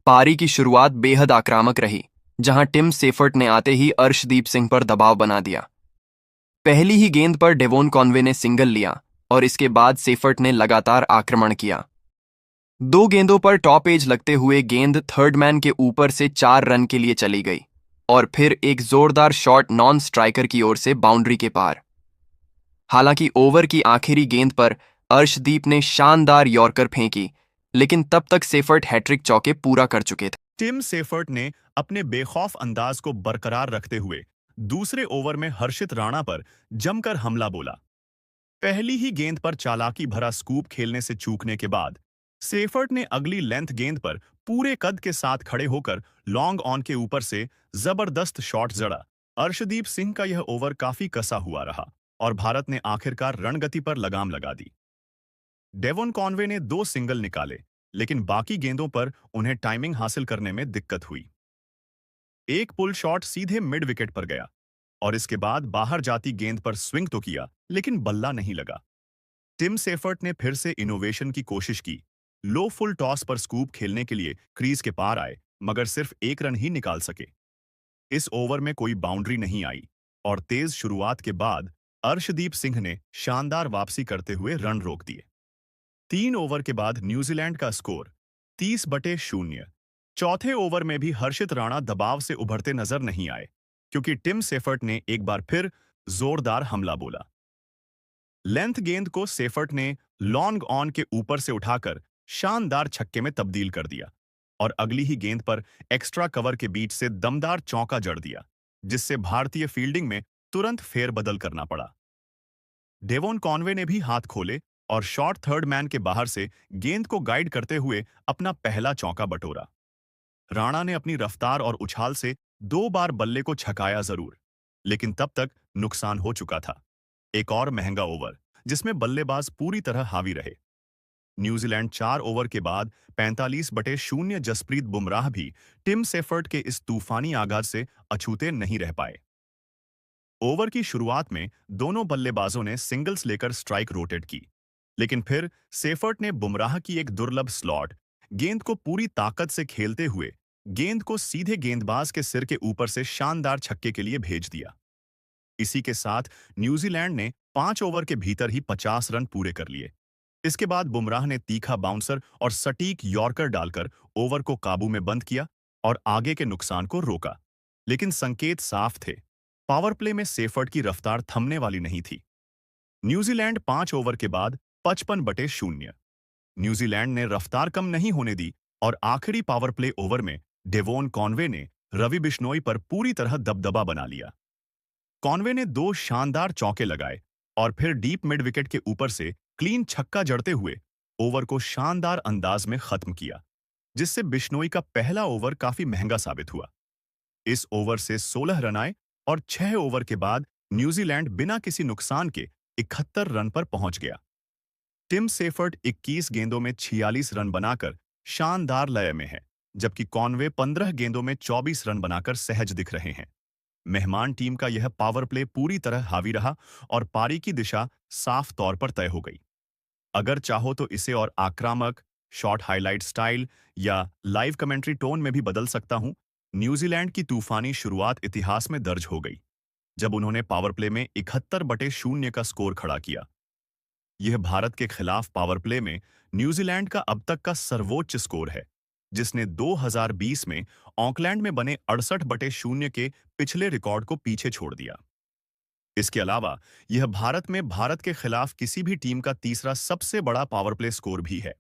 पारी की शुरुआत बेहद आक्रामक रही, जहां टिम सेफर्ट ने आते ही अर्शदीप सिंह पर दबाव बना दिया। पहली ही गेंद पर डेवोन कॉनवे ने सिंगल लिया और इसके बाद सेफर्ट ने लगातार आक्रमण किया। दो गेंदों पर टॉप एज लगते हुए गेंद थर्ड मैन के ऊपर से 4 रन के लिए चली गई और फिर एक जोरदार शॉट नॉन स्ट्राइकर की ओर से बाउंड्री के पार। हालांकि ओवर की आखिरी गेंद पर अर्शदीप ने शानदार यॉर्कर फेंकी, लेकिन तब तक सेफर्ट हैट्रिक चौके पूरा कर चुके थे। टिम सेफर्ट ने अपने बेखौफ अंदाज को बरकरार रखते हुए दूसरे ओवर में हर्षित राणा पर जमकर हमला बोला। पहली ही गेंद पर चालाकी भरा स्कूप खेलने से चूकने के बाद सेफर्ट ने अगली लेंथ गेंद पर पूरे कद के साथ खड़े होकर लॉन्ग ऑन के ऊपर से जबरदस्त शॉट जड़ा। अर्शदीप सिंह का यह ओवर काफी कसा हुआ रहा और भारत ने आखिरकार रणगति पर लगाम लगा दी। डेवोन कॉनवे ने 2 सिंगल निकाले, लेकिन बाकी गेंदों पर उन्हें टाइमिंग हासिल करने में दिक्कत हुई। एक पुल शॉट सीधे मिड विकेट पर गया और इसके बाद बाहर जाती गेंद पर स्विंग तो किया, लेकिन बल्ला नहीं लगा। टिम सेफर्ट ने फिर से इनोवेशन की कोशिश की। लो फुल टॉस पर स्कूप खेलने के लिए क्रीज के पार आए, मगर सिर्फ 1 रन ही निकाल सके। इस ओवर में कोई बाउंड्री नहीं आई और तेज शुरुआत के बाद अर्शदीप सिंह ने शानदार वापसी करते हुए रन रोक दिए। 3 ओवर के बाद न्यूजीलैंड का स्कोर 30/0। चौथे ओवर में भी हर्षित राणा दबाव से उभरते नजर नहीं आए, क्योंकि टिम सेफर्ट ने एक बार फिर जोरदार हमला बोला। लेंथ गेंद को सेफर्ट ने लॉन्ग ऑन के ऊपर से उठाकर शानदार छक्के में तब्दील कर दिया और अगली ही गेंद पर एक्स्ट्रा कवर के बीच से दमदार चौका जड़ दिया, जिससे भारतीय फील्डिंग में तुरंत फेरबदल करना पड़ा। डेवोन कॉनवे ने भी हाथ खोले और शॉर्ट थर्ड मैन के बाहर से गेंद को गाइड करते हुए अपना पहला चौका बटोरा। राणा ने अपनी रफ्तार और उछाल से 2 बार बल्ले को छकाया जरूर, लेकिन तब तक नुकसान हो चुका था। एक और महंगा ओवर, जिसमें बल्लेबाज पूरी तरह हावी रहे। न्यूजीलैंड 4 ओवर के बाद 45/0 जसप्रीत बुमराह भी टिम सेफर्ट के इस तूफानी आगाज से अछूते नहीं रह पाए। ओवर की शुरुआत में दोनों बल्लेबाजों ने सिंगल्स लेकर स्ट्राइक रोटेट की, लेकिन फिर सेफर्ट ने बुमराह की एक दुर्लभ स्लॉट गेंद को पूरी ताकत से खेलते हुए गेंद को सीधे गेंदबाज के सिर के ऊपर से शानदार छक्के के लिए भेज दिया। इसी के साथ न्यूजीलैंड ने 5 ओवर के भीतर ही 50 रन पूरे कर लिए। इसके बाद बुमराह ने तीखा बाउंसर और सटीक यॉर्कर डालकर ओवर को काबू में बंद किया और आगे के नुकसान को रोका। लेकिन संकेत साफ थे, पावर प्ले में सेफर्ट की रफ्तार थमने वाली नहीं थी। न्यूजीलैंड 5 ओवर के बाद 55/0। न्यूजीलैंड ने रफ्तार कम नहीं होने दी और आखिरी पावर प्ले ओवर में डेवोन कॉनवे ने रवि बिश्नोई पर पूरी तरह दबदबा बना लिया। कॉनवे ने 2 शानदार चौके लगाए और फिर डीप मिड विकेट के ऊपर से क्लीन छक्का जड़ते हुए ओवर को शानदार अंदाज में खत्म किया, जिससे बिश्नोई का पहला ओवर काफी महंगा साबित हुआ। इस ओवर से 16 रन आए और 6 ओवर के बाद न्यूजीलैंड बिना किसी नुकसान के 71 रन पर पहुंच गया। टिम सेफर्ट 21 गेंदों में 46 रन बनाकर शानदार लय में है, जबकि कॉनवे 15 गेंदों में 24 रन बनाकर सहज दिख रहे हैं। मेहमान टीम का यह पावर प्ले पूरी तरह हावी रहा और पारी की दिशा साफ तौर पर तय हो गई। अगर चाहो तो इसे और आक्रामक, शॉर्ट हाईलाइट स्टाइल या लाइव कमेंट्री टोन में भी बदल सकता हूं। न्यूजीलैंड की तूफानी शुरुआत इतिहास में दर्ज हो गई, जब उन्होंने पावर प्ले में 71/0 का स्कोर खड़ा किया। यह भारत के खिलाफ पावर प्ले में न्यूजीलैंड का अब तक का सर्वोच्च स्कोर है, जिसने 2020 में ऑकलैंड में बने 68/0 के पिछले रिकॉर्ड को पीछे छोड़ दिया। इसके अलावा यह भारत में भारत के खिलाफ किसी भी टीम का तीसरा सबसे बड़ा पावर प्ले स्कोर भी है।